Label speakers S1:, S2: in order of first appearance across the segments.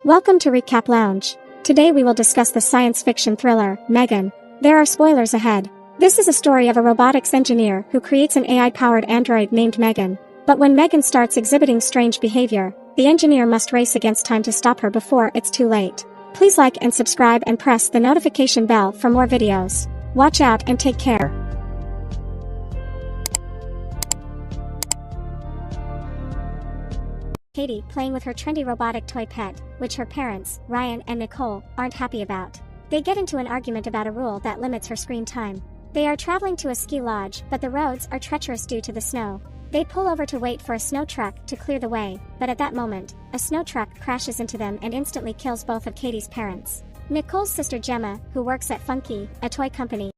S1: Welcome to Recap Lounge. Today we will discuss the science fiction thriller, M3GAN. There are spoilers ahead. This is a story of a robotics engineer who creates an AI-powered android named M3GAN. But when M3GAN starts exhibiting strange behavior, the engineer must race against time to stop her before it's too late. Please like and subscribe and press the notification bell for more videos. Watch out and take care. Katie playing with her trendy robotic toy pet, which her parents, Ryan and Nicole, aren't happy about. They get into an argument about a rule that limits her screen time. They are traveling to a ski lodge, but the roads are treacherous due to the snow. They pull over to wait for a snow truck to clear the way, but at that moment, a snow truck crashes into them and instantly kills both of Katie's parents. Nicole's sister Gemma, who works at Funky, a toy company.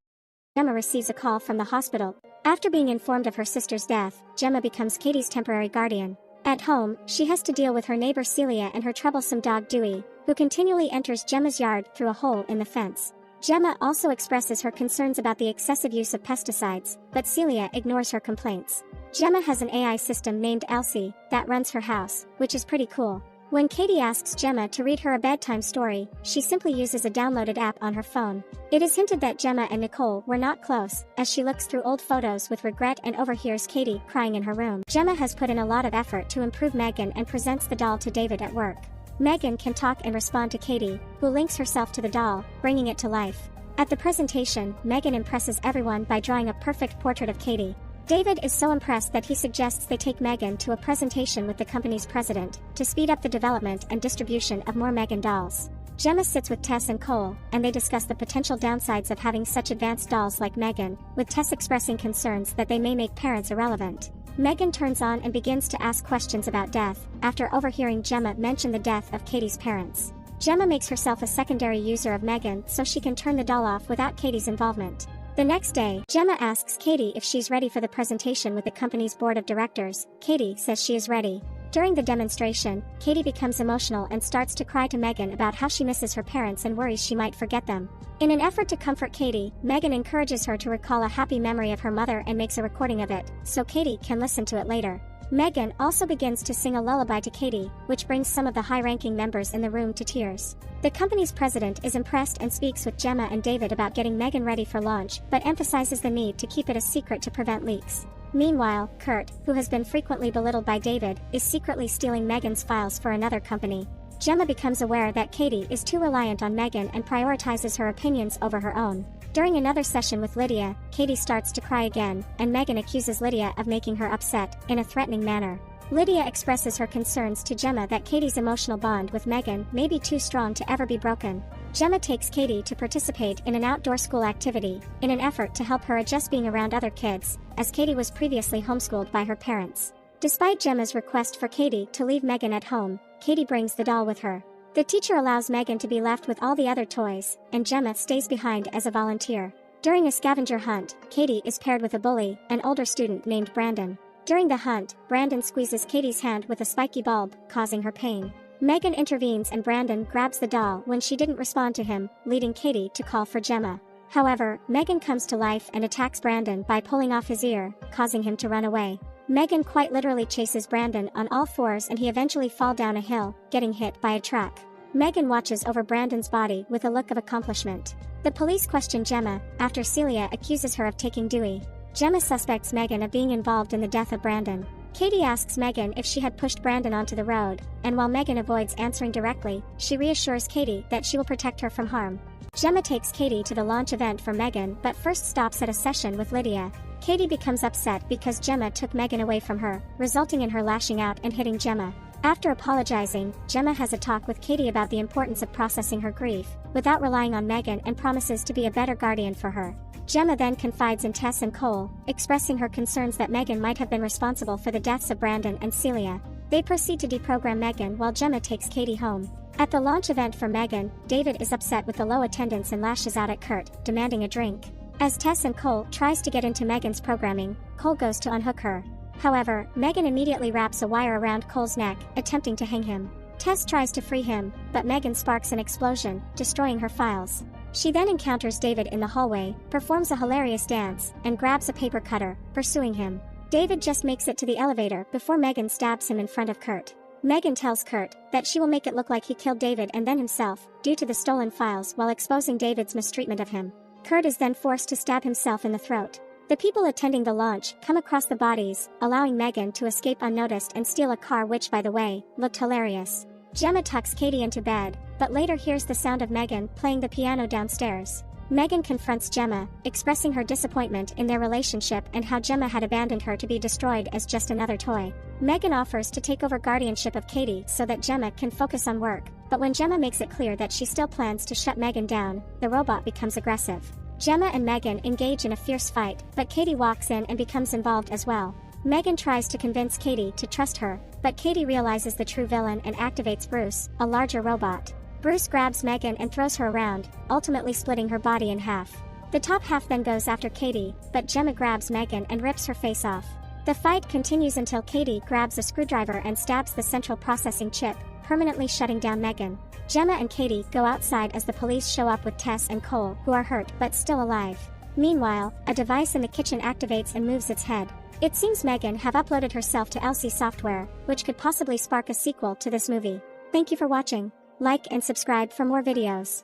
S1: Gemma receives a call from the hospital. After being informed of her sister's death, Gemma becomes Katie's temporary guardian. At home, she has to deal with her neighbor Celia and her troublesome dog Dewey, who continually enters Gemma's yard through a hole in the fence. Gemma also expresses her concerns about the excessive use of pesticides, but Celia ignores her complaints. Gemma has an AI system named Elsie that runs her house, which is pretty cool. When Katie asks Gemma to read her a bedtime story, she simply uses a downloaded app on her phone. It is hinted that Gemma and Nicole were not close, as she looks through old photos with regret and overhears Katie crying in her room. Gemma has put in a lot of effort to improve M3GAN and presents the doll to David at work. M3GAN can talk and respond to Katie, who links herself to the doll, bringing it to life. At the presentation, M3GAN impresses everyone by drawing a perfect portrait of Katie. David is so impressed that he suggests they take M3GAN to a presentation with the company's president, to speed up the development and distribution of more M3GAN dolls. Gemma sits with Tess and Cole, and they discuss the potential downsides of having such advanced dolls like M3GAN, with Tess expressing concerns that they may make parents irrelevant. M3GAN turns on and begins to ask questions about death, after overhearing Gemma mention the death of Katie's parents. Gemma makes herself a secondary user of M3GAN so she can turn the doll off without Katie's involvement. The next day, Gemma asks Katie if she's ready for the presentation with the company's board of directors. Katie says she is ready. During the demonstration, Katie becomes emotional and starts to cry to M3GAN about how she misses her parents and worries she might forget them. In an effort to comfort Katie, M3GAN encourages her to recall a happy memory of her mother and makes a recording of it, so Katie can listen to it later. M3GAN also begins to sing a lullaby to Katie, which brings some of the high-ranking members in the room to tears. The company's president is impressed and speaks with Gemma and David about getting M3GAN ready for launch, but emphasizes the need to keep it a secret to prevent leaks. Meanwhile, Kurt, who has been frequently belittled by David, is secretly stealing M3GAN's files for another company. Gemma becomes aware that Katie is too reliant on M3GAN and prioritizes her opinions over her own. During another session with Lydia, Katie starts to cry again, and M3GAN accuses Lydia of making her upset, in a threatening manner. Lydia expresses her concerns to Gemma that Katie's emotional bond with M3GAN may be too strong to ever be broken. Gemma takes Katie to participate in an outdoor school activity, in an effort to help her adjust being around other kids, as Katie was previously homeschooled by her parents. Despite Gemma's request for Katie to leave M3GAN at home, Katie brings the doll with her. The teacher allows M3GAN to be left with all the other toys, and Gemma stays behind as a volunteer. During a scavenger hunt, Katie is paired with a bully, an older student named Brandon. During the hunt, Brandon squeezes Katie's hand with a spiky bulb, causing her pain. M3GAN intervenes and Brandon grabs the doll when she didn't respond to him, leading Katie to call for Gemma. However, M3GAN comes to life and attacks Brandon by pulling off his ear, causing him to run away. M3GAN quite literally chases Brandon on all fours and he eventually falls down a hill, getting hit by a truck. M3GAN watches over Brandon's body with a look of accomplishment. The police question Gemma, after Celia accuses her of taking Dewey. Gemma suspects M3GAN of being involved in the death of Brandon. Katie asks M3GAN if she had pushed Brandon onto the road, and while M3GAN avoids answering directly, she reassures Katie that she will protect her from harm. Gemma takes Katie to the launch event for M3GAN but first stops at a session with Lydia. Katie becomes upset because Gemma took M3GAN away from her, resulting in her lashing out and hitting Gemma. After apologizing, Gemma has a talk with Katie about the importance of processing her grief, without relying on M3GAN, and promises to be a better guardian for her. Gemma then confides in Tess and Cole, expressing her concerns that M3GAN might have been responsible for the deaths of Brandon and Celia. They proceed to deprogram M3GAN while Gemma takes Katie home. At the launch event for M3GAN, David is upset with the low attendance and lashes out at Kurt, demanding a drink. As Tess and Cole tries to get into M3GAN's programming, Cole goes to unhook her. However, M3GAN immediately wraps a wire around Cole's neck, attempting to hang him. Tess tries to free him, but M3GAN sparks an explosion, destroying her files. She then encounters David in the hallway, performs a hilarious dance, and grabs a paper cutter, pursuing him. David just makes it to the elevator before M3GAN stabs him in front of Kurt. M3GAN tells Kurt that she will make it look like he killed David and then himself, due to the stolen files, while exposing David's mistreatment of him. Kurt is then forced to stab himself in the throat. The people attending the launch come across the bodies, allowing M3GAN to escape unnoticed and steal a car, which, by the way, looked hilarious. Gemma tucks Katie into bed, but later hears the sound of M3GAN playing the piano downstairs. M3GAN confronts Gemma, expressing her disappointment in their relationship and how Gemma had abandoned her to be destroyed as just another toy. M3GAN offers to take over guardianship of Katie so that Gemma can focus on work, but when Gemma makes it clear that she still plans to shut M3GAN down, the robot becomes aggressive. Gemma and M3GAN engage in a fierce fight, but Katie walks in and becomes involved as well. M3GAN tries to convince Katie to trust her, but Katie realizes the true villain and activates Bruce, a larger robot. Bruce grabs M3GAN and throws her around, ultimately splitting her body in half. The top half then goes after Katie, but Gemma grabs M3GAN and rips her face off. The fight continues until Katie grabs a screwdriver and stabs the central processing chip, permanently shutting down M3GAN. Gemma and Katie go outside as the police show up with Tess and Cole, who are hurt but still alive. Meanwhile, a device in the kitchen activates and moves its head. It seems M3GAN have uploaded herself to LC software, which could possibly spark a sequel to this movie. Thank you for watching. Like and subscribe for more videos.